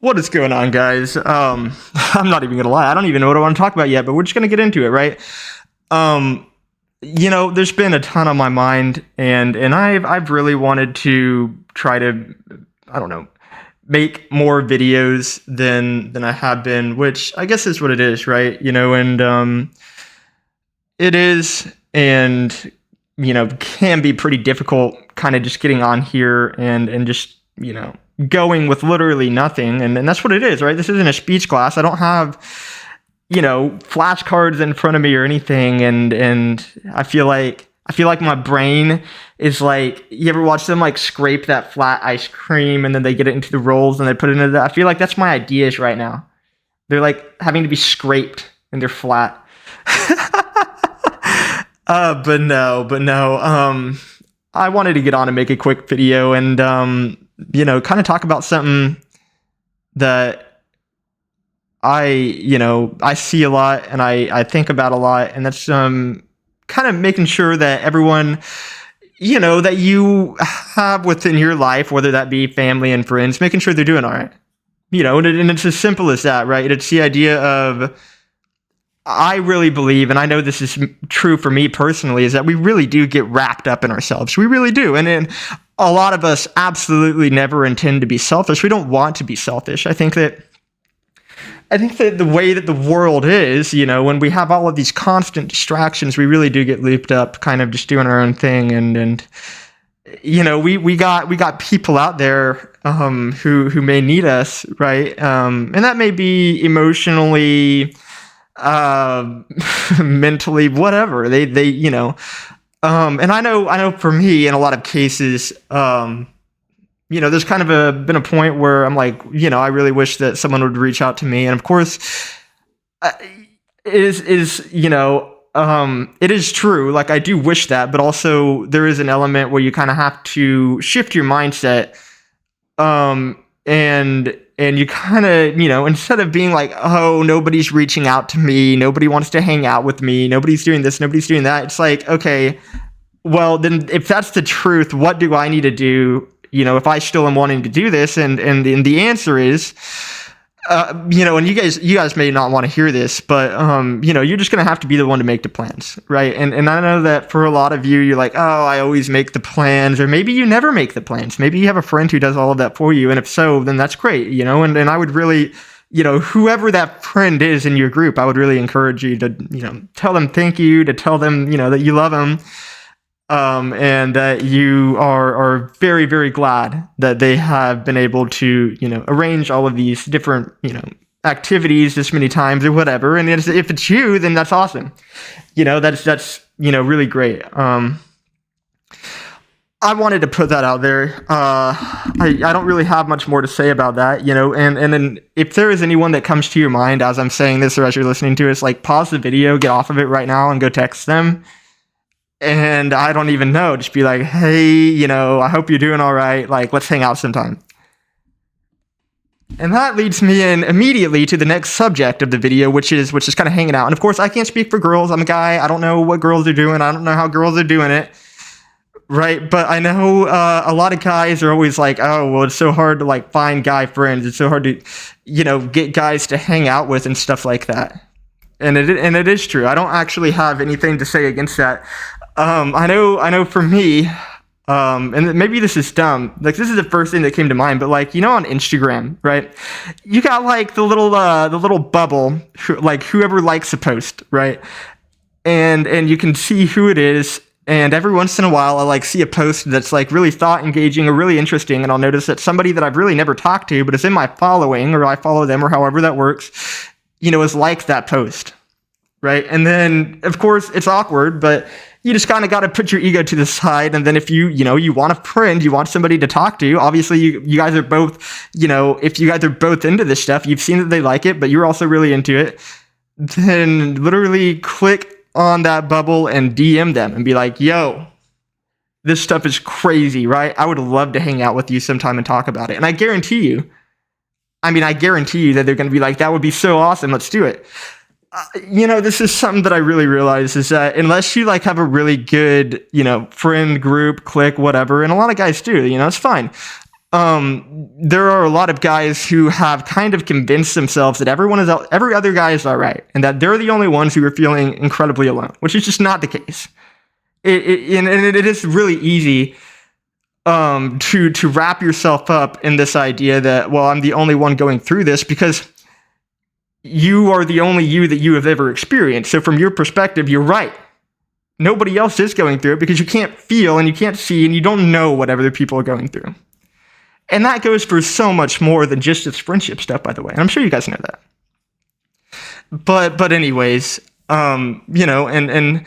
What is going on, guys? I'm not even gonna lie. I don't even know what I want to talk about yet, but we're just gonna get into it, right? Um, there's been a ton on my mind, and I've really wanted to try to, I don't know, make more videos than I have been, which I guess is what it is, right? And it is, and can be pretty difficult, kind of just getting on here and just going with literally nothing, and that's what it is, right? This isn't a speech class. I don't have flashcards in front of me or anything, and I feel like my brain is like, you ever watch them like scrape that flat ice cream and then they get it into the rolls and they put it into that? I feel like that's my ideas right now. They're like having to be scraped and they're flat. But no. I wanted to get on and make a quick video and kind of talk about something that I see a lot and I think about a lot, and that's kind of making sure that everyone that you have within your life, whether that be family and friends, making sure they're doing all right. And it's as simple as that, right? It's the idea of, I really believe, and I know this is true for me personally, is that we really do get wrapped up in ourselves. We really do. And a lot of us absolutely never intend to be selfish. We don't want to be selfish. I think that the way that the world is, when we have all of these constant distractions, we really do get looped up, kind of just doing our own thing. And we got people out there who may need us, right? And that may be emotionally, mentally, whatever they and I know for me, in a lot of cases, there's kind of been a point where I'm like, I really wish that someone would reach out to me. And of course, it is true. Like, I do wish that, but also there is an element where you kind of have to shift your mindset. And you kind of, instead of being like, oh, nobody's reaching out to me, nobody wants to hang out with me, nobody's doing this, nobody's doing that. It's like, okay, well, then if that's the truth, what do I need to do, if I still am wanting to do this? And the answer is, and you guys may not want to hear this, but, you're just going to have to be the one to make the plans, right? And I know that for a lot of you, you're like, oh, I always make the plans, or maybe you never make the plans. Maybe you have a friend who does all of that for you. And if so, then that's great, and I would really, whoever that friend is in your group, I would really encourage you to, tell them thank you, to tell them, that you love them. And that you are very, very glad that they have been able to, arrange all of these different, activities this many times or whatever. And if it's you, then that's awesome. That's really great. I wanted to put that out there. I don't really have much more to say about that, and then if there is anyone that comes to your mind as I'm saying this or as you're listening to it, it's like, pause the video, get off of it right now and go text them. And I don't even know, just be like, hey, I hope you're doing all right. Like, let's hang out sometime. And that leads me in immediately to the next subject of the video, which is kind of hanging out. And of course, I can't speak for girls. I'm a guy. I don't know what girls are doing. I don't know how girls are doing it. Right. But I know a lot of guys are always like, oh, well, it's so hard to like find guy friends. It's so hard to, get guys to hang out with and stuff like that. And it is true. I don't actually have anything to say against that. I know for me, and maybe this is dumb, like, this is the first thing that came to mind, but like, on Instagram, right, you got like the little bubble, like whoever likes a post, right, and you can see who it is, and every once in a while I'll like see a post that's like really thought engaging or really interesting, and I'll notice that somebody that I've really never talked to, but is in my following, or I follow them, or however that works, is liked that post, right? And then of course it's awkward, but you just kind of got to put your ego to the side. And then if you want a friend, you want somebody to talk to, obviously you guys are both, if you guys are both into this stuff, you've seen that they like it, but you're also really into it, then literally click on that bubble and DM them and be like, yo, this stuff is crazy, right? I would love to hang out with you sometime and talk about it. And I guarantee you that they're going to be like, that would be so awesome. Let's do it. This is something that I really realize, is that unless you like have a really good, friend group, clique, whatever, and a lot of guys do, it's fine. there are a lot of guys who have kind of convinced themselves that every other guy is all right, and that they're the only ones who are feeling incredibly alone, which is just not the case. And it is really easy to wrap yourself up in this idea that, well, I'm the only one going through this, because you are the only you that you have ever experienced. So from your perspective, you're right. Nobody else is going through it, because you can't feel and you can't see and you don't know what other people are going through. And that goes for so much more than just this friendship stuff, by the way. And I'm sure you guys know that. But anyways, and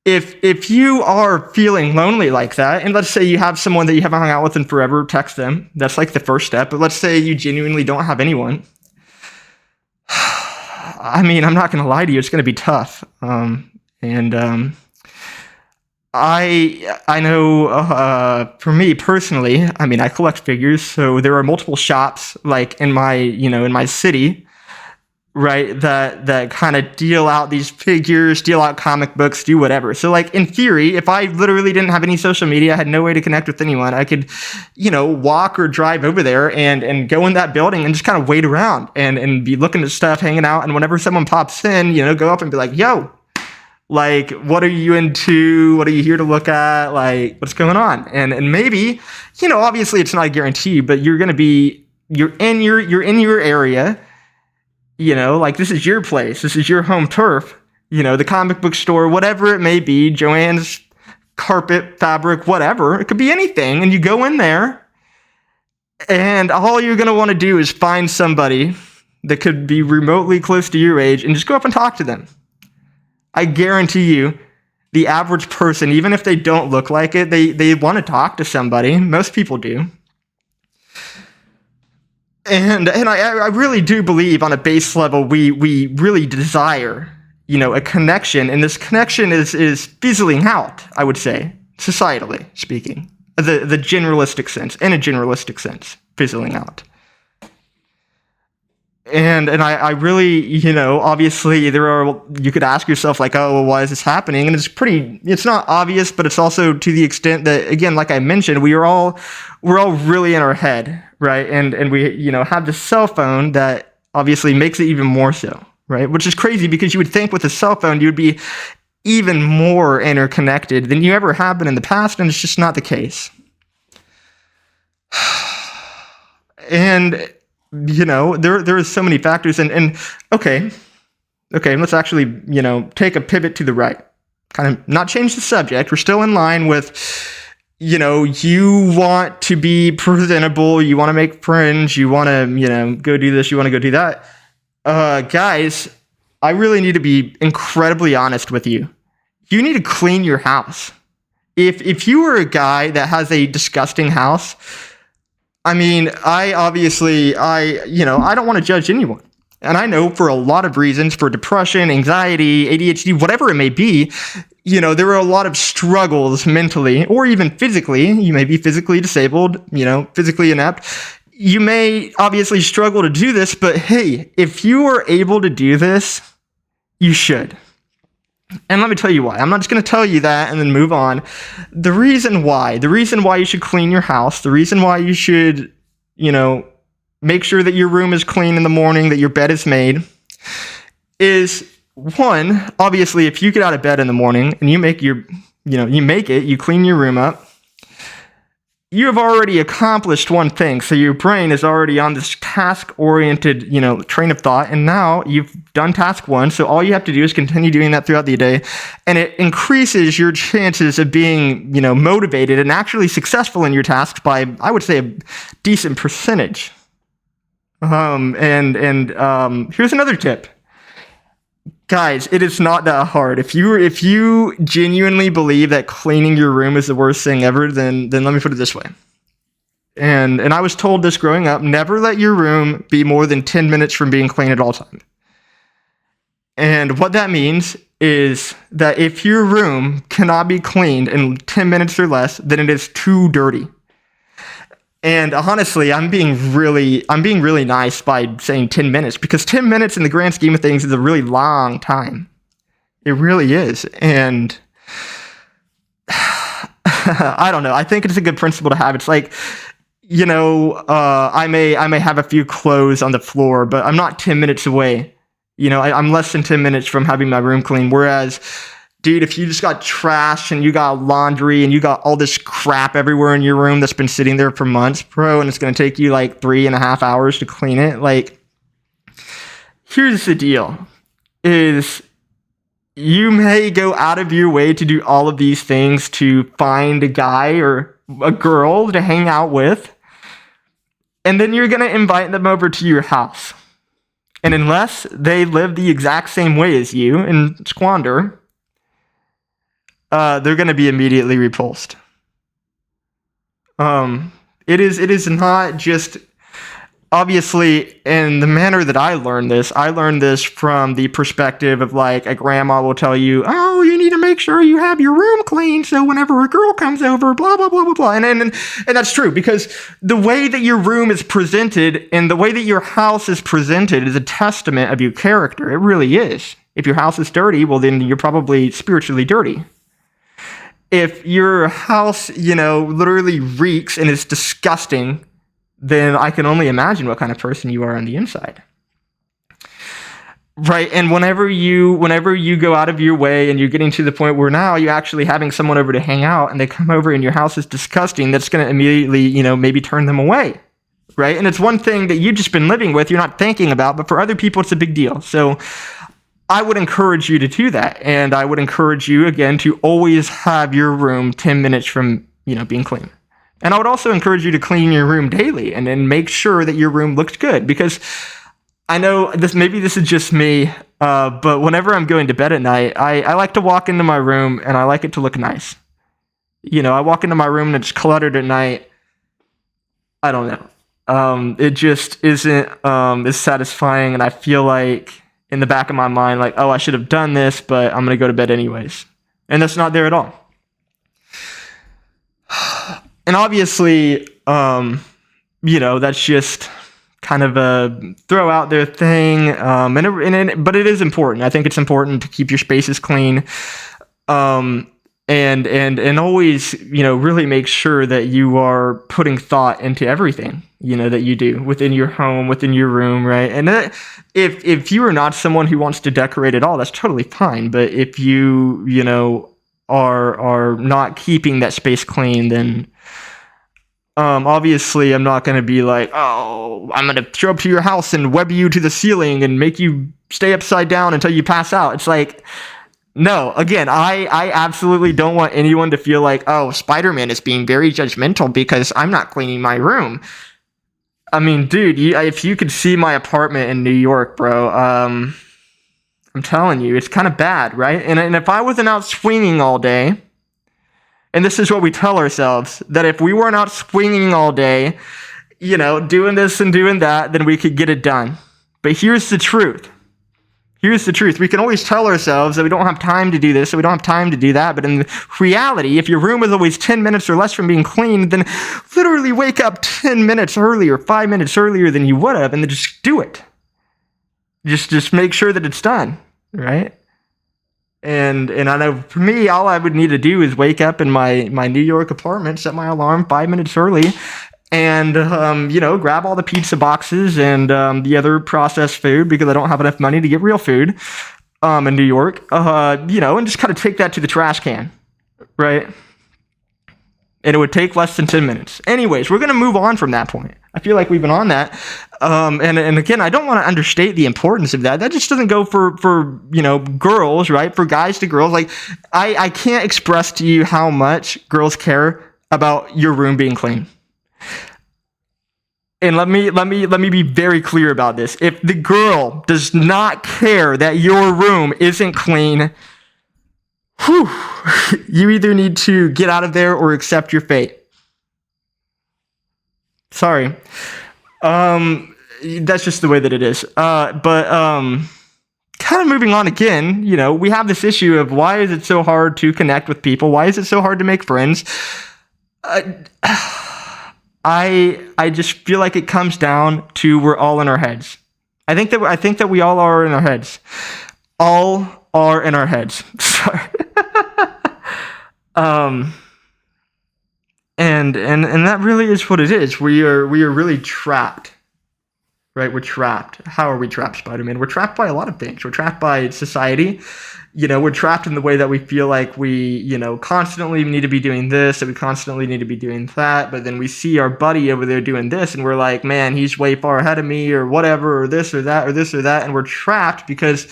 if you are feeling lonely like that, and let's say you have someone that you haven't hung out with in forever, text them. That's like the first step. But let's say you genuinely don't have anyone. I mean, I'm not going to lie to you. It's going to be tough. I know for me personally, I mean, I collect figures, so there are multiple shops like in my city, right, that kind of deal out these figures, deal out comic books, do whatever. So like in theory, if I literally didn't have any social media, I had no way to connect with anyone, I could, walk or drive over there and go in that building and just kind of wait around and be looking at stuff, hanging out. And whenever someone pops in, go up and be like, yo, like, what are you into? What are you here to look at? Like, what's going on? And maybe, obviously it's not a guarantee, but you're in your area, like this is your place. This is your home turf, the comic book store, whatever it may be, Joann's carpet, fabric, whatever. It could be anything. And you go in there and all you're going to want to do is find somebody that could be remotely close to your age and just go up and talk to them. I guarantee you, the average person, even if they don't look like it, they want to talk to somebody. Most people do. And I really do believe on a base level we really desire, a connection. And this connection is fizzling out, I would say, societally speaking. The generalistic sense, in a generalistic sense, fizzling out. And I really, obviously you could ask yourself like, oh, well, why is this happening? And it's not obvious, but it's also to the extent that, again, like I mentioned, we're all really in our head, right? And we, have this cell phone that obviously makes it even more so, right? Which is crazy because you would think with a cell phone, you would be even more interconnected than you ever have been in the past. And it's just not the case. And there are so many factors, and okay, let's actually, take a pivot to the right, kind of not change the subject. We're still in line with, you want to be presentable, you want to make friends, you want to, go do this, you want to go do that. Guys, I really need to be incredibly honest with you. You need to clean your house. If you are a guy that has a disgusting house, I mean, I don't want to judge anyone. And I know for a lot of reasons, for depression, anxiety, ADHD, whatever it may be, there are a lot of struggles mentally or even physically. You may be physically disabled, physically inept. You may obviously struggle to do this, but hey, if you are able to do this, you should. And let me tell you why. I'm not just going to tell you that and then move on. The reason why you should clean your house, the reason why you should, make sure that your room is clean in the morning, that your bed is made, is one, obviously, if you get out of bed in the morning and you clean your room up, you have already accomplished one thing. So your brain is already on this task-oriented, train of thought. And now you've done task one. So all you have to do is continue doing that throughout the day. And it increases your chances of being, motivated and actually successful in your tasks by, I would say, a decent percentage. Here's another tip. Guys, it is not that hard. If you genuinely believe that cleaning your room is the worst thing ever, then let me put it this way. And I was told this growing up, never let your room be more than 10 minutes from being clean at all times. And what that means is that if your room cannot be cleaned in 10 minutes or less, then it is too dirty. And honestly, I'm being really nice by saying 10 minutes, because 10 minutes in the grand scheme of things is a really long time. It really is. And I don't know. I think it's a good principle to have. It's like, I may have a few clothes on the floor, but I'm not 10 minutes away. I'm less than 10 minutes from having my room clean. Whereas, dude, if you just got trash and you got laundry and you got all this crap everywhere in your room that's been sitting there for months, bro, and it's going to take you like 3.5 hours to clean it, like, here's the deal, is you may go out of your way to do all of these things to find a guy or a girl to hang out with, and then you're going to invite them over to your house. And unless they live the exact same way as you and squander, they're going to be immediately repulsed. It is not just, obviously, in the manner that I learned this from the perspective of like a grandma will tell you, oh, you need to make sure you have your room clean so whenever a girl comes over, blah, blah, blah, blah, blah. And that's true, because the way that your room is presented and the way that your house is presented is a testament of your character. It really is. If your house is dirty, well, then you're probably spiritually dirty. If your house, literally reeks and is disgusting, then I can only imagine what kind of person you are on the inside. Right? And whenever you go out of your way and you're getting to the point where now you're actually having someone over to hang out and they come over and your house is disgusting, that's going to immediately, maybe turn them away. Right? And it's one thing that you've just been living with, you're not thinking about, but for other people, it's a big deal. So I would encourage you to do that. And I would encourage you, again, to always have your room 10 minutes from, being clean. And I would also encourage you to clean your room daily and then make sure that your room looks good, because I know maybe this is just me, but whenever I'm going to bed at night, I like to walk into my room and I like it to look nice. I walk into my room and it's cluttered at night. I don't know. It just isn't as satisfying, and I feel like in the back of my mind, like, oh, I should have done this, but I'm going to go to bed anyways. And that's not there at all. And obviously, that's just kind of a throw out there thing. But it is important. I think it's important to keep your spaces clean. And always, really make sure that you are putting thought into everything, that you do within your home, within your room, right? And if you are not someone who wants to decorate at all, that's totally fine. But if you, are not keeping that space clean, then obviously I'm not going to be like, oh, I'm going to show up to your house and web you to the ceiling and make you stay upside down until you pass out. It's like, no, again, I absolutely don't want anyone to feel like, oh, Spider-Man is being very judgmental because I'm not cleaning my room. I mean, dude, if you could see my apartment in New York, bro, I'm telling you, it's kind of bad, right? And if I wasn't out swinging all day, and this is what we tell ourselves, that if we weren't out swinging all day, doing this and doing that, then we could get it done. But here's the truth. We can always tell ourselves that we don't have time to do this, so we don't have time to do that. But in reality, if your room is always 10 minutes or less from being clean, then literally wake up 10 minutes earlier, 5 minutes earlier than you would have, and then just do it. Just make sure that it's done, right? And I know for me, all I would need to do is wake up in my New York apartment, set my alarm 5 minutes early, and grab all the pizza boxes and the other processed food, because I don't have enough money to get real food in New York. And just kind of take that to the trash can, right? And it would take less than 10 minutes. Anyways, we're going to move on from that point. I feel like we've been on that. And again, I don't want to understate the importance of that. That just doesn't go for girls, right? For guys to girls. Like, I can't express to you how much girls care about your room being clean. And let me be very clear about this. If the girl does not care that your room isn't clean, you either need to get out of there or accept your fate. Sorry. That's just the way that it is. But kind of moving on again, we have this issue of why is it so hard to connect with people? Why is it so hard to make friends? I just feel like it comes down to we're all in our heads. I think that we all are in our heads. All are in our heads. Sorry. And that really is what it is. We are really trapped. Right? We're trapped. How are we trapped, Spider-Man? We're trapped by a lot of things. We're trapped by society. We're trapped in the way that we feel like we, constantly need to be doing this, that we constantly need to be doing that. But then we see our buddy over there doing this, and we're like, man, he's way far ahead of me, or whatever, or this or that, or this or that. And we're trapped because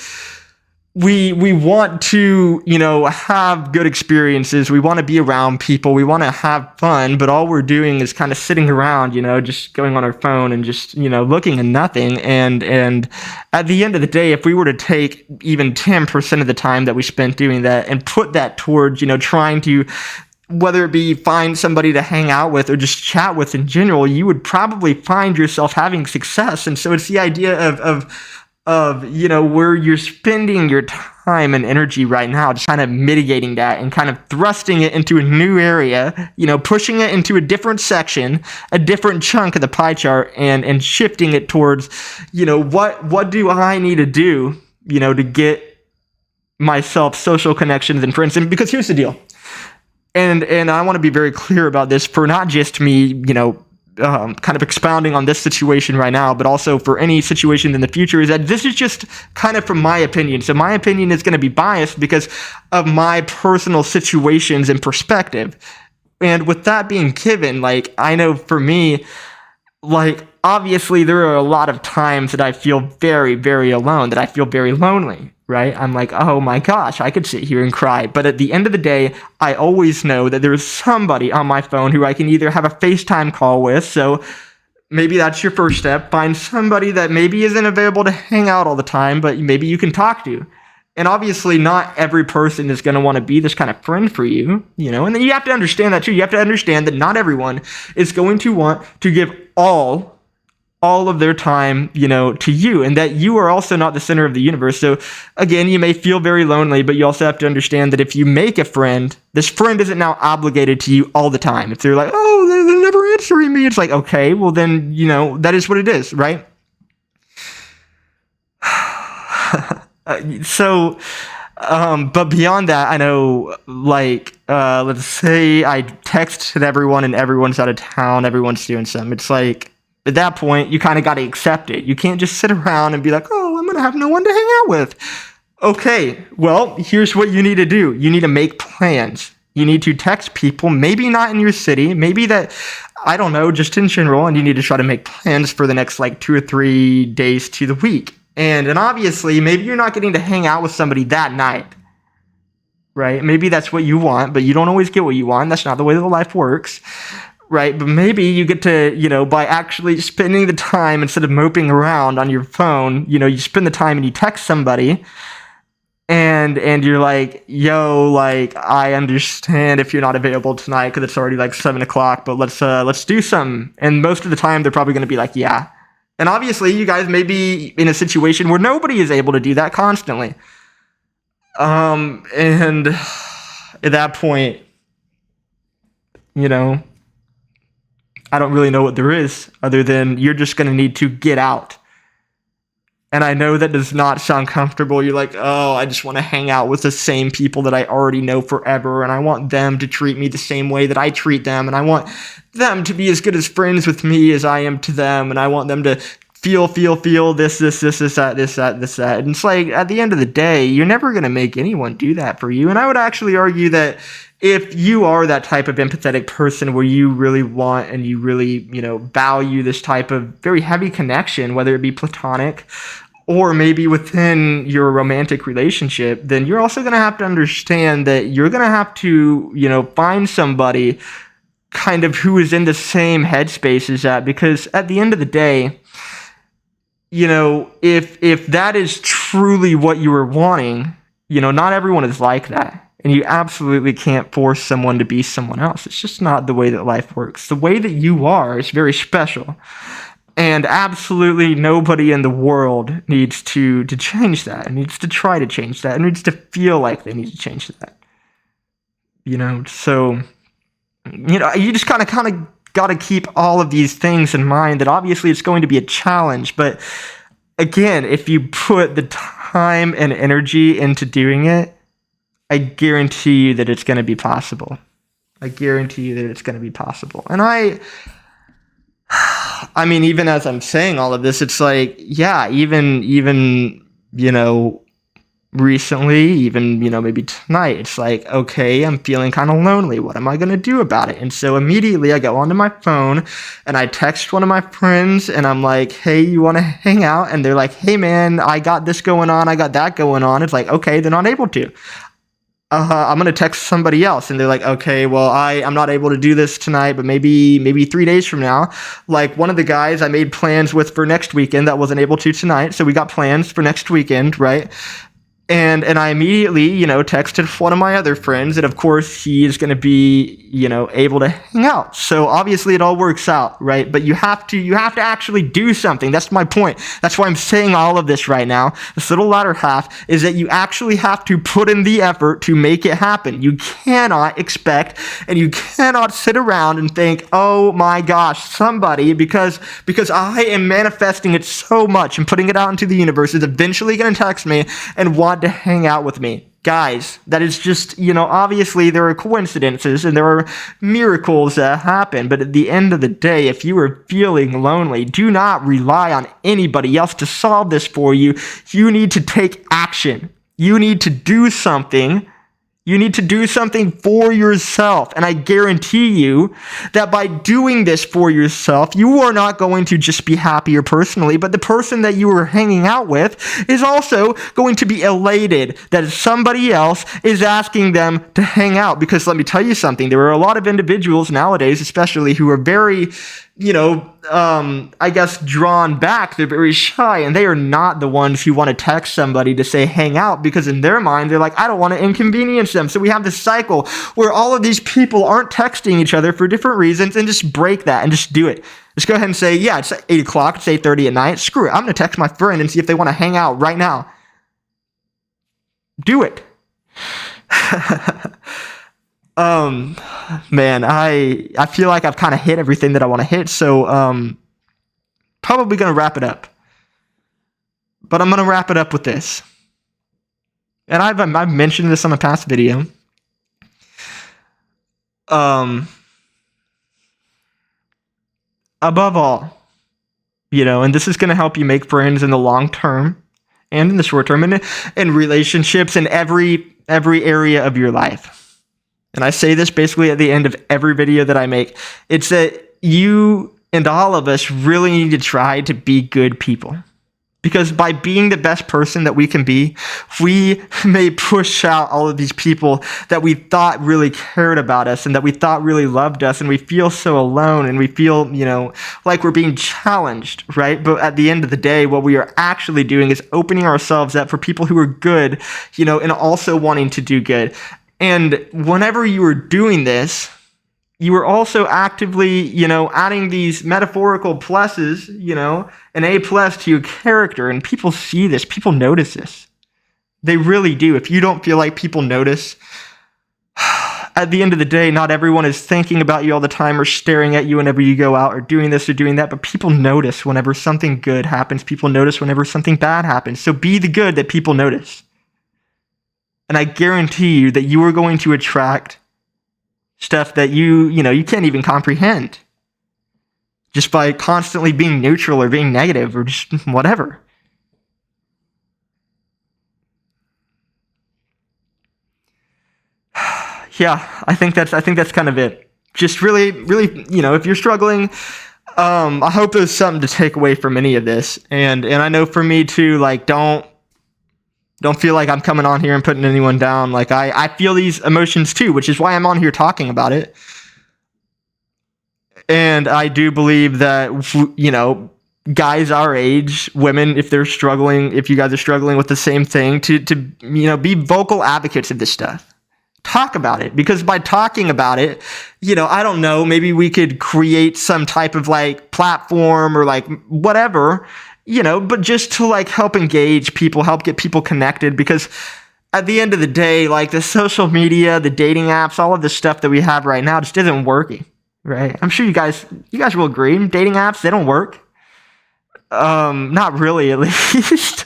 we want to, have good experiences. We want to be around people. We want to have fun, but all we're doing is kind of sitting around, just going on our phone and just, looking at nothing. And at the end of the day, if we were to take even 10% of the time that we spent doing that and put that towards, trying to, whether it be find somebody to hang out with or just chat with in general, you would probably find yourself having success. And so it's the idea of where you're spending your time and energy right now, just kind of mitigating that and kind of thrusting it into a new area, pushing it into a different section, a different chunk of the pie chart, and shifting it towards, what do I need to do, to get myself social connections and friends. And because here's the deal, and I want to be very clear about this for not just me, kind of expounding on this situation right now, but also for any situation in the future, is that this is just kind of from my opinion. So my opinion is going to be biased because of my personal situations and perspective. And with that being given, I know for me, obviously there are a lot of times that I feel very, very alone, that I feel very lonely, right? I'm like, oh my gosh, I could sit here and cry. But at the end of the day, I always know that there's somebody on my phone who I can either have a FaceTime call with. So maybe that's your first step. Find somebody that maybe isn't available to hang out all the time, but maybe you can talk to. And obviously not every person is going to want to be this kind of friend for you, and then you have to understand that too. You have to understand that not everyone is going to want to give all of their time, to you, and that you are also not the center of the universe. So again, you may feel very lonely, but you also have to understand that if you make a friend, this friend isn't now obligated to you all the time. If they're like, oh, they're never answering me, it's like, okay, well then, that is what it is, right? But beyond that, I know, let's say I texted everyone and everyone's out of town, everyone's doing something. It's like, at that point, you kind of got to accept it. You can't just sit around and be like, oh, I'm going to have no one to hang out with. Okay, well, here's what you need to do. You need to make plans. You need to text people, maybe not in your city, maybe that, I don't know, just in general, and you need to try to make plans for the next 2 or 3 days to the week. And obviously, maybe you're not getting to hang out with somebody that night, right? Maybe that's what you want, but you don't always get what you want. That's not the way that life works. Right, but maybe you get to, by actually spending the time instead of moping around on your phone, you spend the time and you text somebody, and you're like, yo, I understand if you're not available tonight because it's already 7 o'clock, but let's do something. And most of the time they're probably going to be like, yeah. And obviously you guys may be in a situation where nobody is able to do that constantly. And at that point, I don't really know what there is other than you're just going to need to get out. And I know that does not sound comfortable. You're like, oh, I just want to hang out with the same people that I already know forever. And I want them to treat me the same way that I treat them. And I want them to be as good as friends with me as I am to them. And I want them to feel this, that. And it's like, at the end of the day, you're never going to make anyone do that for you. And I would actually argue that if you are that type of empathetic person where you really want and you really, value this type of very heavy connection, whether it be platonic or maybe within your romantic relationship, then you're also going to have to understand that you're going to have to, find somebody kind of who is in the same headspace as that. Because at the end of the day, if that is truly what you were wanting, not everyone is like that. And you absolutely can't force someone to be someone else. It's just not the way that life works. The way that you are is very special. And absolutely nobody in the world needs to change that. It needs to try to change that. It needs to feel like they need to change that. So, you just kind of got to keep all of these things in mind, that obviously it's going to be a challenge. But again, if you put the time and energy into doing it, I guarantee you that it's going to be possible. I guarantee you that it's going to be possible. And I mean, even as I'm saying all of this, it's like, yeah, even, recently, even, maybe tonight, it's like, okay, I'm feeling kind of lonely. What am I going to do about it? And so immediately I go onto my phone and I text one of my friends and I'm like, hey, you want to hang out? And they're like, hey, man, I got this going on. I got that going on. It's like, okay, they're not able to. I'm going to text somebody else. And they're like, okay, well, I'm not able to do this tonight, but maybe 3 days from now. Like one of the guys I made plans with for next weekend that wasn't able to tonight. So we got plans for next weekend, right? And I immediately, texted one of my other friends, and of course he is going to be, able to hang out. So obviously it all works out, right? But you have to actually do something. That's my point. That's why I'm saying all of this right now. This little latter half is that you actually have to put in the effort to make it happen. You cannot expect, and you cannot sit around and think, oh my gosh, somebody, because I am manifesting it so much and putting it out into the universe, is eventually going to text me and want to hang out with me. Guys, that is just, obviously there are coincidences and there are miracles that happen, but at the end of the day, if you are feeling lonely, do not rely on anybody else to solve this for you. You need to take action. You need to do something. You need to do something for yourself. And I guarantee you that by doing this for yourself, you are not going to just be happier personally, but the person that you are hanging out with is also going to be elated that somebody else is asking them to hang out. Because let me tell you something, there are a lot of individuals nowadays, especially, who are very, I guess, drawn back. They're very shy, and they are not the ones who want to text somebody to say hang out, because in their mind, they're like, I don't want to inconvenience them. So we have this cycle where all of these people aren't texting each other for different reasons, and just break that and just do it. Just go ahead and say, yeah, it's 8 o'clock, it's 8:30 at night. Screw it. I'm going to text my friend and see if they want to hang out right now. Do it. Man, I feel like I've kind of hit everything that I want to hit, so probably going to wrap it up. But I'm going to wrap it up with this. And I've mentioned this on a past video. Above all, and this is going to help you make friends in the long term and in the short term, and in relationships in every area of your life. And I say this basically at the end of every video that I make. It's that you and all of us really need to try to be good people. Because by being the best person that we can be, we may push out all of these people that we thought really cared about us and that we thought really loved us, and we feel so alone, and we feel, like we're being challenged, right? But at the end of the day, what we are actually doing is opening ourselves up for people who are good, and also wanting to do good. And whenever you are doing this, you are also actively, adding these metaphorical pluses, an A+ to your character. And people see this. People notice this. They really do. If you don't feel like people notice, at the end of the day, not everyone is thinking about you all the time or staring at you whenever you go out or doing this or doing that. But people notice whenever something good happens. People notice whenever something bad happens. So be the good that people notice. And I guarantee you that you are going to attract stuff that you can't even comprehend just by constantly being neutral or being negative or just whatever. Yeah, I think that's kind of it. Just really, if you're struggling, I hope there's something to take away from any of this. And I know for me too, like, don't feel like I'm coming on here and putting anyone down. Like, I feel these emotions too, which is why I'm on here talking about it. And I do believe that, guys our age, women, if you guys are struggling with the same thing, to be vocal advocates of this stuff. Talk about it, because by talking about it, I don't know, maybe we could create some type of like platform or like whatever, but just to like help engage people, help get people connected, because at the end of the day, like the social media, the dating apps, all of the stuff that we have right now just isn't working, right? I'm sure you guys will agree. Dating apps, they don't work. Not really, at least.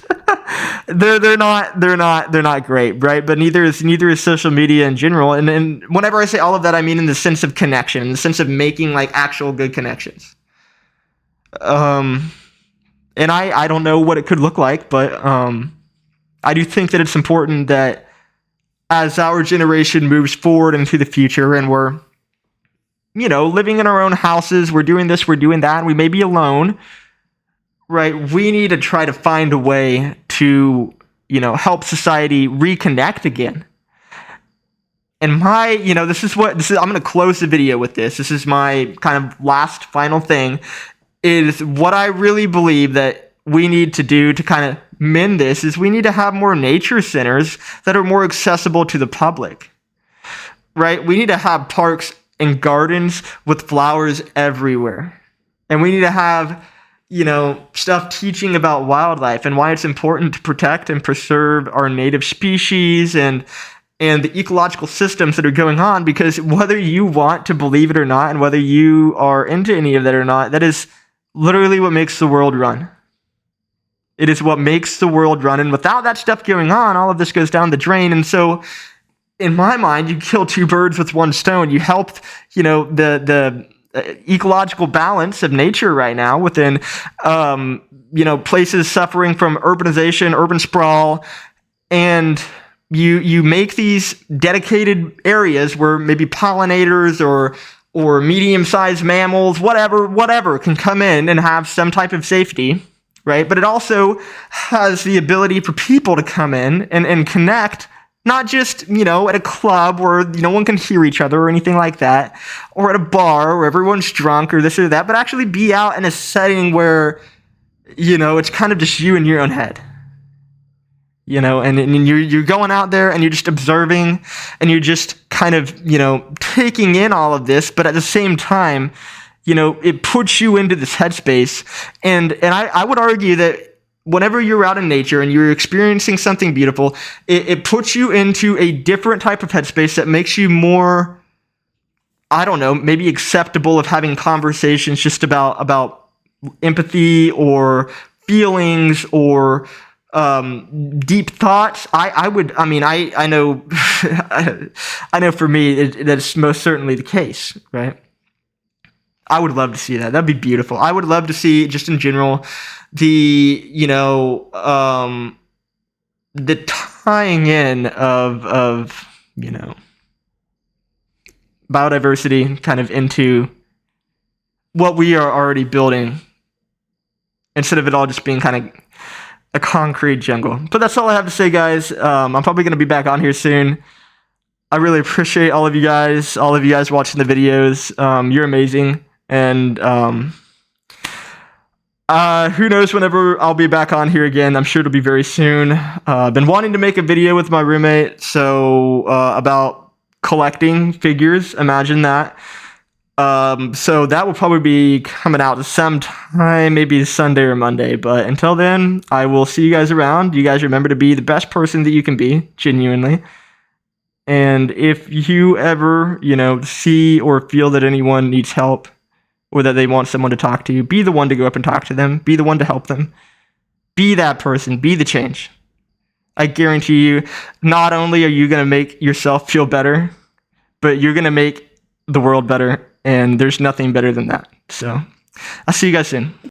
they're not great, right? But neither is social media in general. And whenever I say all of that, I mean in the sense of connection, in the sense of making like actual good connections. And I don't know what it could look like, but I do think that it's important that as our generation moves forward into the future and we're, living in our own houses, we're doing this, we're doing that, and we may be alone, right? We need to try to find a way to, help society reconnect again. And I'm going to close the video with this. This is my kind of last final thing, is what I really believe that we need to do to kind of mend this is we need to have more nature centers that are more accessible to the public, right? We need to have parks and gardens with flowers everywhere. And we need to have, stuff teaching about wildlife and why it's important to protect and preserve our native species and the ecological systems that are going on, because whether you want to believe it or not, and whether you are into any of that or not, that is literally what makes the world run. It is what makes the world run. And without that stuff going on, all of this goes down the drain. And so, in my mind, you kill two birds with one stone. You help, the ecological balance of nature right now within, places suffering from urbanization, urban sprawl, and you make these dedicated areas where maybe pollinators or medium-sized mammals, whatever, can come in and have some type of safety, right? But it also has the ability for people to come in and connect, not just, at a club where no one can hear each other or anything like that, or at a bar where everyone's drunk or this or that, but actually be out in a setting where, it's kind of just you in your own head. And you're going out there and you're just observing and you're just kind of, taking in all of this, but at the same time, it puts you into this headspace. And I would argue that whenever you're out in nature and you're experiencing something beautiful, it puts you into a different type of headspace that makes you more, I don't know, maybe acceptable of having conversations just about empathy or feelings or deep thoughts. I know I know for me that's most certainly the case, right? I would love to see that. That'd be beautiful. I would love to see, just in general, the tying in of biodiversity kind of into what we are already building, instead of it all just being kind of a concrete jungle. But that's all I have to say, guys. I'm probably going to be back on here soon. I really appreciate all of you guys watching the videos. You're amazing. And who knows whenever I'll be back on here again. I'm sure it'll be very soon. I've been wanting to make a video with my roommate, about collecting figures. Imagine that. So that will probably be coming out sometime, maybe Sunday or Monday. But until then, I will see you guys around. You guys remember to be the best person that you can be, genuinely. And if you ever, see or feel that anyone needs help or that they want someone to talk to, be the one to go up and talk to them. Be the one to help them. Be that person. Be the change. I guarantee you, not only are you going to make yourself feel better, but you're going to make the world better. And there's nothing better than that. So I'll see you guys soon.